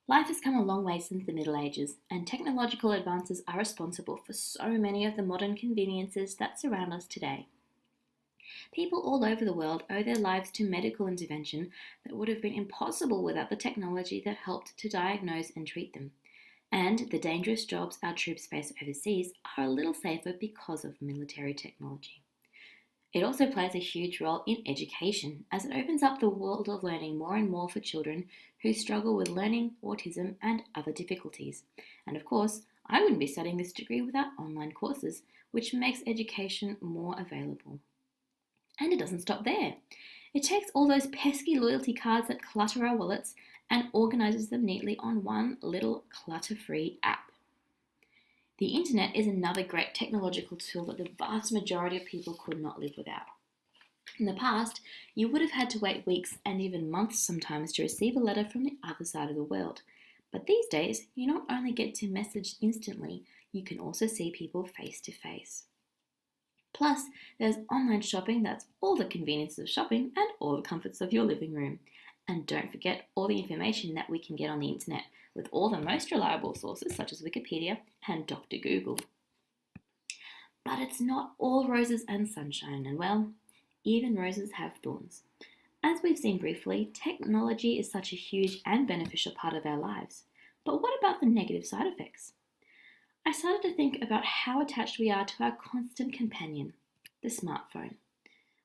Life has come a long way since the Middle Ages, and technological advances are responsible for so many of the modern conveniences that surround us today. People all over the world owe their lives to medical intervention that would have been impossible without the technology that helped to diagnose and treat them. And the dangerous jobs our troops face overseas are a little safer because of military technology. It also plays a huge role in education, as it opens up the world of learning more and more for children who struggle with learning, autism, and other difficulties. And of course, I wouldn't be studying this degree without online courses, which makes education more available. And it doesn't stop there. It takes all those pesky loyalty cards that clutter our wallets and organises them neatly on one little clutter-free app. The internet is another great technological tool that the vast majority of people could not live without. In the past, you would have had to wait weeks and even months sometimes to receive a letter from the other side of the world. But these days, you not only get to message instantly, you can also see people face to face. Plus, there's online shopping that's all the conveniences of shopping and all the comforts of your living room. And don't forget all the information that we can get on the internet with all the most reliable sources such as Wikipedia and Dr. Google. But it's not all roses and sunshine, and well, even roses have thorns. As we've seen briefly, technology is such a huge and beneficial part of our lives. But what about the negative side effects? I started to think about how attached we are to our constant companion, the smartphone.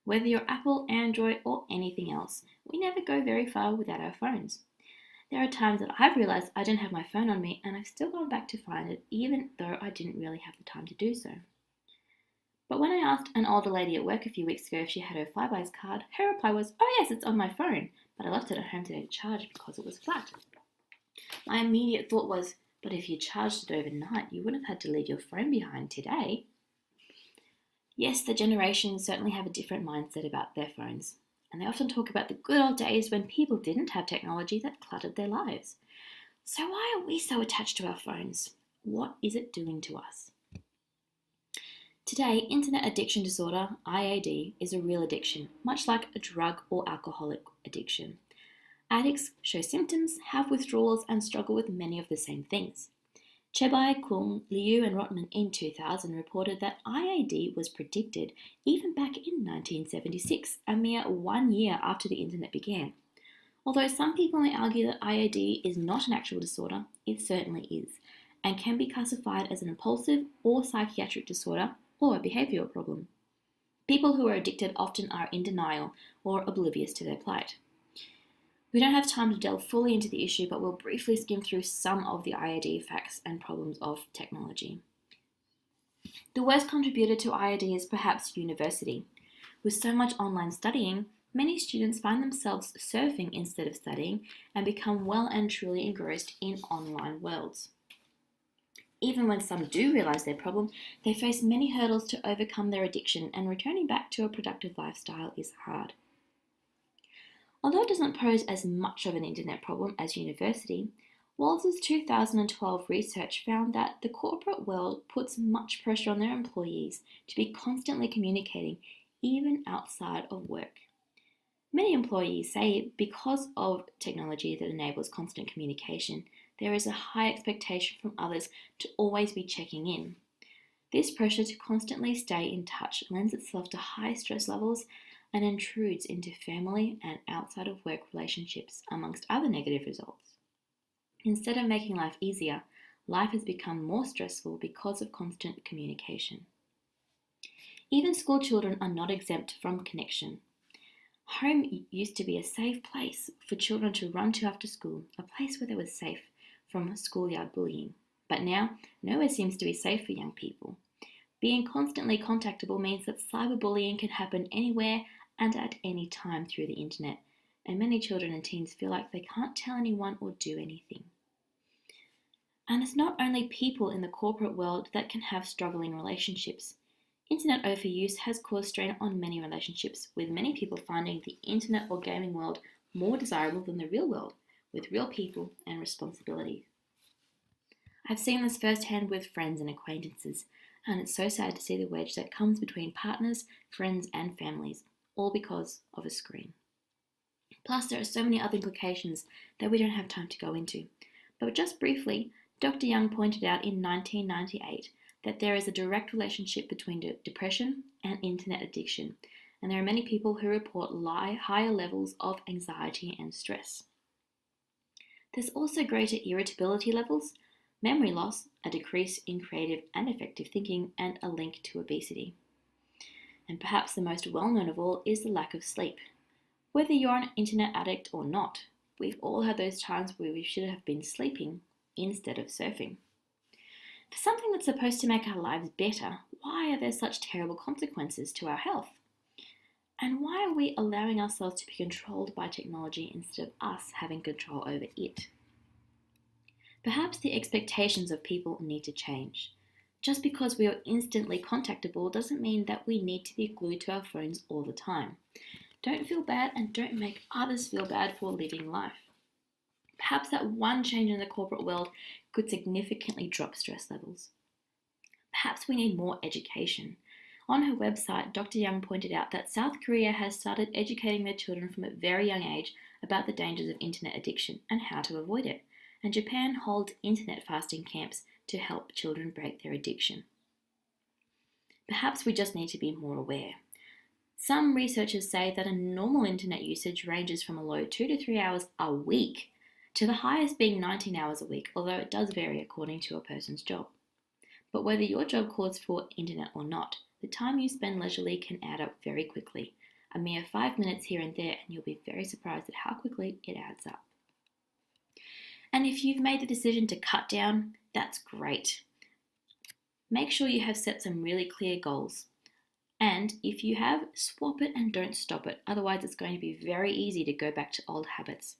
Whether you're Apple, Android, or anything else, we never go very far without our phones. There are times that I've realised I didn't have my phone on me and I've still gone back to find it even though I didn't really have the time to do so. But when I asked an older lady at work a few weeks ago if she had her Flybuys card, her reply was, "Oh yes, it's on my phone, but I left it at home today to charge because it was flat." My immediate thought was, but if you charged it overnight, you wouldn't have had to leave your phone behind today. Yes, the generations certainly have a different mindset about their phones, and they often talk about the good old days when people didn't have technology that cluttered their lives. So why are we so attached to our phones? What is it doing to us? Today, internet addiction disorder, IAD, is a real addiction, much like a drug or alcoholic addiction. Addicts show symptoms, have withdrawals, and struggle with many of the same things. Chebai, Kung, Liu, and Rotman in 2000 reported that IAD was predicted even back in 1976, a mere 1 year after the internet began. Although some people may argue that IAD is not an actual disorder, it certainly is, and can be classified as an impulsive or psychiatric disorder or a behavioural problem. People who are addicted often are in denial or oblivious to their plight. We don't have time to delve fully into the issue, but we'll briefly skim through some of the IAD facts and problems of technology. The worst contributor to IAD is perhaps university. With so much online studying, many students find themselves surfing instead of studying and become well and truly engrossed in online worlds. Even when some do realise their problem, they face many hurdles to overcome their addiction, and returning back to a productive lifestyle is hard. Although it doesn't pose as much of an internet problem as university, Walls' 2012 research found that the corporate world puts much pressure on their employees to be constantly communicating, even outside of work. Many employees say because of technology that enables constant communication, there is a high expectation from others to always be checking in. This pressure to constantly stay in touch lends itself to high stress levels and intrudes into family and outside of work relationships, amongst other negative results. Instead of making life easier, life has become more stressful because of constant communication. Even school children are not exempt from connection. Home used to be a safe place for children to run to after school, a place where they were safe from schoolyard bullying. But now, nowhere seems to be safe for young people. Being constantly contactable means that cyberbullying can happen anywhere and at any time through the internet, and many children and teens feel like they can't tell anyone or do anything. And it's not only people in the corporate world that can have struggling relationships. Internet overuse has caused strain on many relationships, with many people finding the internet or gaming world more desirable than the real world, with real people and responsibilities. I've seen this firsthand with friends and acquaintances, and it's so sad to see the wedge that comes between partners, friends, and families, all because of a screen. Plus, there are so many other implications that we don't have time to go into. But just briefly, Dr. Young pointed out in 1998 that there is a direct relationship between depression and internet addiction, and there are many people who report higher levels of anxiety and stress. There's also greater irritability levels, memory loss, a decrease in creative and effective thinking, and a link to obesity. And perhaps the most well-known of all is the lack of sleep. Whether you're an internet addict or not, we've all had those times where we should have been sleeping instead of surfing. For something that's supposed to make our lives better, why are there such terrible consequences to our health? And why are we allowing ourselves to be controlled by technology instead of us having control over it? Perhaps the expectations of people need to change. Just because we are instantly contactable doesn't mean that we need to be glued to our phones all the time. Don't feel bad and don't make others feel bad for living life. Perhaps that one change in the corporate world could significantly drop stress levels. Perhaps we need more education. On her website, Dr. Young pointed out that South Korea has started educating their children from a very young age about the dangers of internet addiction and how to avoid it. And Japan holds internet fasting camps to help children break their addiction. Perhaps we just need to be more aware. Some researchers say that a normal internet usage ranges from a low 2 to 3 hours a week to the highest being 19 hours a week, although it does vary according to a person's job. But whether your job calls for internet or not, the time you spend leisurely can add up very quickly. A mere 5 minutes here and there, and you'll be very surprised at how quickly it adds up. And if you've made the decision to cut down, that's great. Make sure you have set some really clear goals. And if you have, swap it and don't stop it. Otherwise, it's going to be very easy to go back to old habits.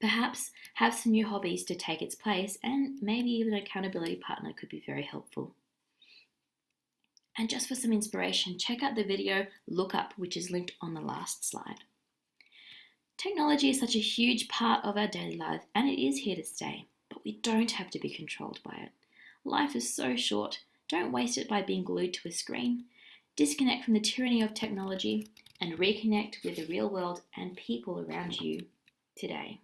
Perhaps have some new hobbies to take its place, and maybe even an accountability partner could be very helpful. And just for some inspiration, check out the video Look Up, which is linked on the last slide. Technology is such a huge part of our daily life, and it is here to stay, but we don't have to be controlled by it. Life is so short. Don't waste it by being glued to a screen. Disconnect from the tyranny of technology and reconnect with the real world and people around you today.